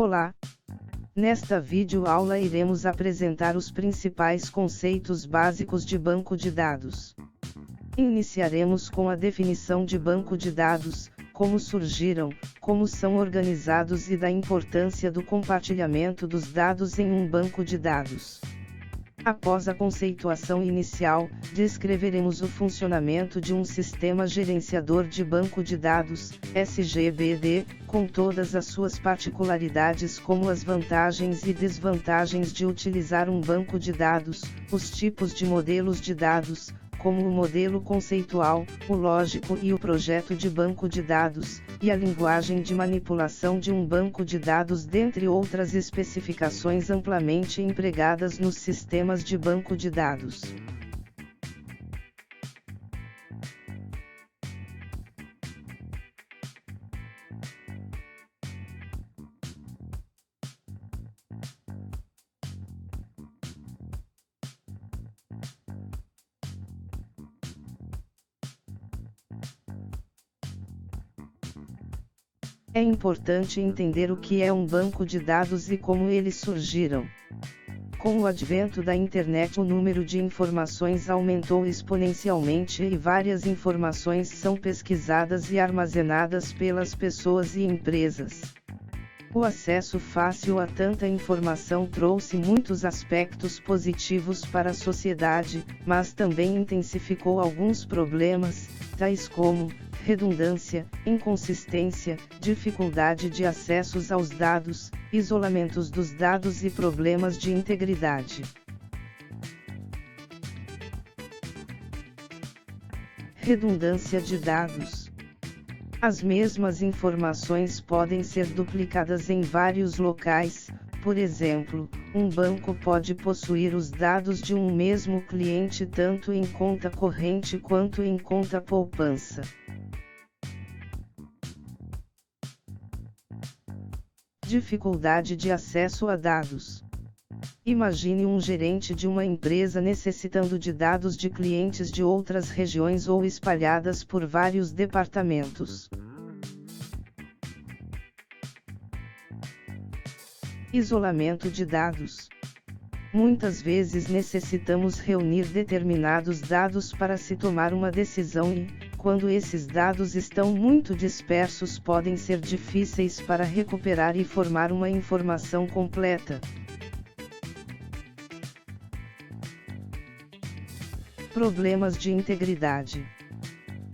Olá! Nesta videoaula iremos apresentar os principais conceitos básicos de banco de dados. Iniciaremos com a definição de banco de dados, como surgiram, como são organizados e da importância do compartilhamento dos dados em um banco de dados. Após a conceituação inicial, descreveremos o funcionamento de um sistema gerenciador de banco de dados, SGBD, com todas as suas particularidades como as vantagens e desvantagens de utilizar um banco de dados, os tipos de modelos de dados, como o modelo conceitual, o lógico e o projeto de banco de dados, e a linguagem de manipulação de um banco de dados, dentre outras especificações amplamente empregadas nos sistemas de banco de dados. É importante entender o que é um banco de dados e como eles surgiram. Com o advento da internet, o número de informações aumentou exponencialmente e várias informações são pesquisadas e armazenadas pelas pessoas e empresas. O acesso fácil a tanta informação trouxe muitos aspectos positivos para a sociedade, mas também intensificou alguns problemas, tais como redundância, inconsistência, dificuldade de acessos aos dados, isolamentos dos dados e problemas de integridade. Redundância de dados. As mesmas informações podem ser duplicadas em vários locais. Por exemplo, um banco pode possuir os dados de um mesmo cliente tanto em conta corrente quanto em conta poupança. Dificuldade de acesso a dados. Imagine um gerente de uma empresa necessitando de dados de clientes de outras regiões ou espalhadas por vários departamentos. Isolamento de dados. Muitas vezes necessitamos reunir determinados dados para se tomar uma decisão e, quando esses dados estão muito dispersos, podem ser difíceis para recuperar e formar uma informação completa. Problemas de integridade.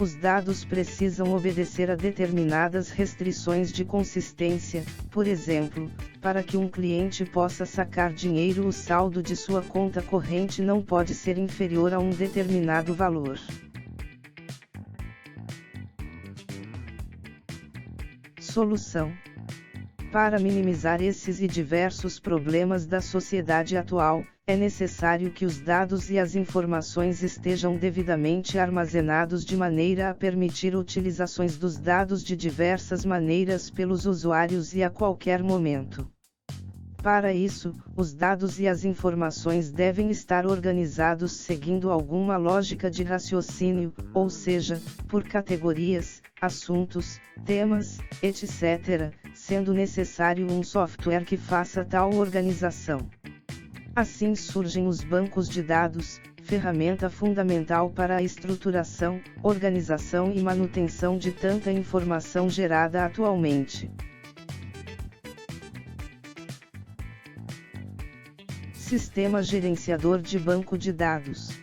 Os dados precisam obedecer a determinadas restrições de consistência. Por exemplo, para que um cliente possa sacar dinheiro, o saldo de sua conta corrente não pode ser inferior a um determinado valor. Solução. Para minimizar esses e diversos problemas da sociedade atual, é necessário que os dados e as informações estejam devidamente armazenados de maneira a permitir utilizações dos dados de diversas maneiras pelos usuários e a qualquer momento. Para isso, os dados e as informações devem estar organizados seguindo alguma lógica de raciocínio, ou seja, por categorias, assuntos, temas, etc., sendo necessário um software que faça tal organização. Assim surgem os bancos de dados, ferramenta fundamental para a estruturação, organização e manutenção de tanta informação gerada atualmente. Sistema gerenciador de banco de dados.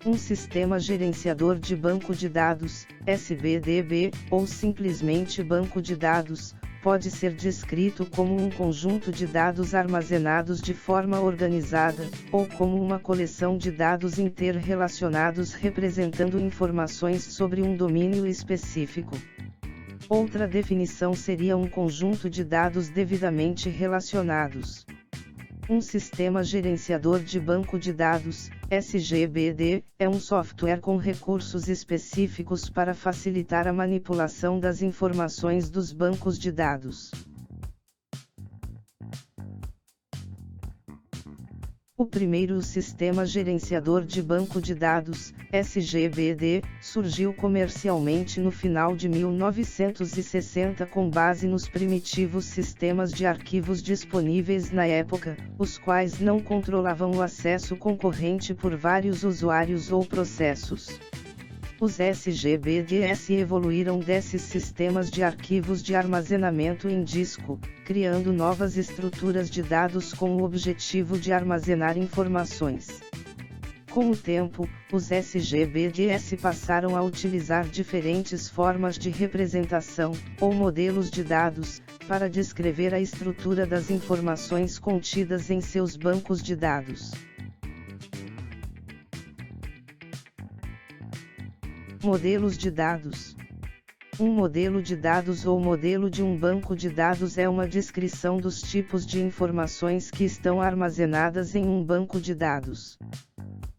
Um sistema gerenciador de banco de dados, SBDB, ou simplesmente banco de dados, pode ser descrito como um conjunto de dados armazenados de forma organizada, ou como uma coleção de dados interrelacionados representando informações sobre um domínio específico. Outra definição seria um conjunto de dados devidamente relacionados. Um sistema gerenciador de banco de dados, SGBD, é um software com recursos específicos para facilitar a manipulação das informações dos bancos de dados. O primeiro sistema gerenciador de banco de dados, SGBD, surgiu comercialmente no final de 1960 com base nos primitivos sistemas de arquivos disponíveis na época, os quais não controlavam o acesso concorrente por vários usuários ou processos. Os SGBDs evoluíram desses sistemas de arquivos de armazenamento em disco, criando novas estruturas de dados com o objetivo de armazenar informações. Com o tempo, os SGBDs passaram a utilizar diferentes formas de representação, ou modelos de dados, para descrever a estrutura das informações contidas em seus bancos de dados. Modelos de dados. Um modelo de dados ou modelo de um banco de dados é uma descrição dos tipos de informações que estão armazenadas em um banco de dados.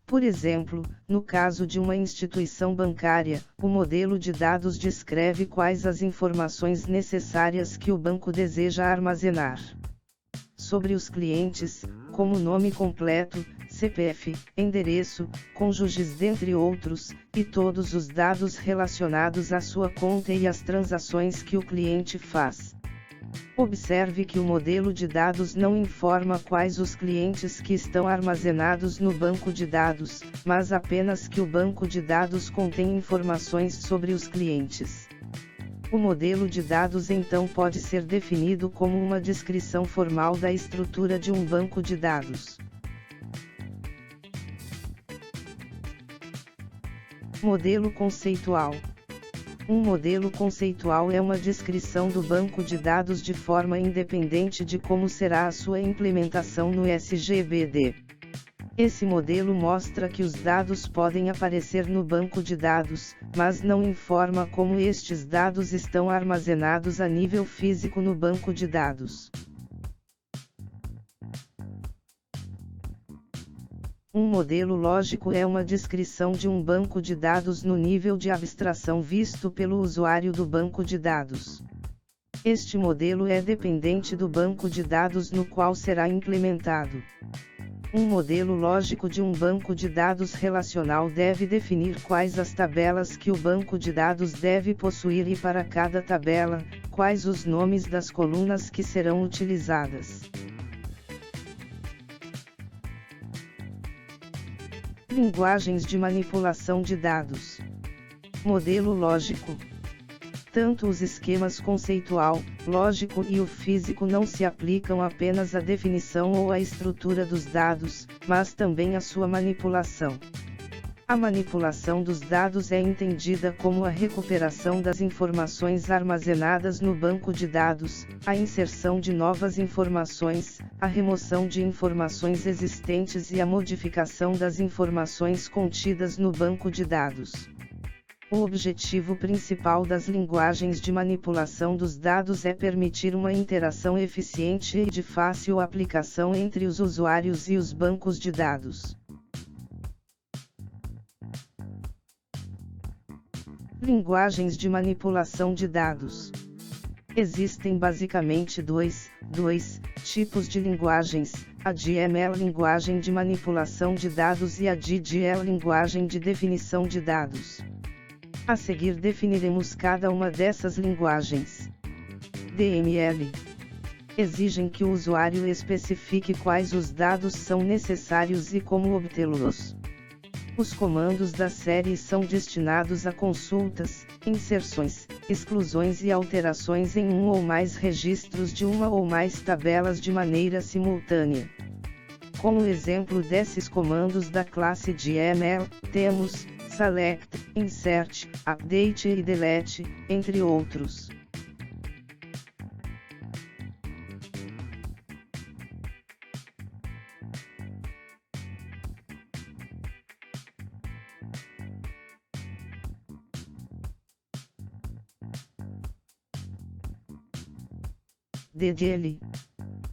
Por exemplo, no caso de uma instituição bancária, o modelo de dados descreve quais as informações necessárias que o banco deseja armazenar. Sobre os clientes, como nome completo, CPF, endereço, cônjuges dentre outros, e todos os dados relacionados à sua conta e às transações que o cliente faz. Observe que o modelo de dados não informa quais os clientes que estão armazenados no banco de dados, mas apenas que o banco de dados contém informações sobre os clientes. O modelo de dados então pode ser definido como uma descrição formal da estrutura de um banco de dados. Modelo conceitual. Um modelo conceitual é uma descrição do banco de dados de forma independente de como será a sua implementação no SGBD. Esse modelo mostra que os dados podem aparecer no banco de dados, mas não informa como estes dados estão armazenados a nível físico no banco de dados. Um modelo lógico é uma descrição de um banco de dados no nível de abstração visto pelo usuário do banco de dados. Este modelo é dependente do banco de dados no qual será implementado. Um modelo lógico de um banco de dados relacional deve definir quais as tabelas que o banco de dados deve possuir e para cada tabela, quais os nomes das colunas que serão utilizadas. Linguagens de manipulação de dados. Modelo lógico. Tanto os esquemas conceitual, lógico e o físico não se aplicam apenas à definição ou à estrutura dos dados, mas também à sua manipulação. A manipulação dos dados é entendida como a recuperação das informações armazenadas no banco de dados, a inserção de novas informações, a remoção de informações existentes e a modificação das informações contidas no banco de dados. O objetivo principal das linguagens de manipulação dos dados é permitir uma interação eficiente e de fácil aplicação entre os usuários e os bancos de dados. Linguagens de manipulação de dados. Existem basicamente dois tipos de linguagens, a DML linguagem de manipulação de dados e a DDL linguagem de definição de dados. A seguir definiremos cada uma dessas linguagens. DML. Exigem que o usuário especifique quais os dados são necessários e como obtê-los. Os comandos da série são destinados a consultas, inserções, exclusões e alterações em um ou mais registros de uma ou mais tabelas de maneira simultânea. Como exemplo desses comandos da classe DML, temos select, insert, update e delete, entre outros. DDL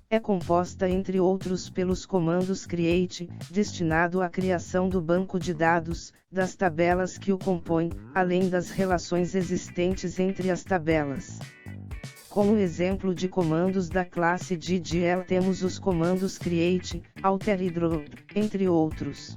é composta entre outros pelos comandos create, destinado à criação do banco de dados, das tabelas que o compõem, além das relações existentes entre as tabelas. Como exemplo de comandos da classe DDL temos os comandos create, alter e drop, entre outros.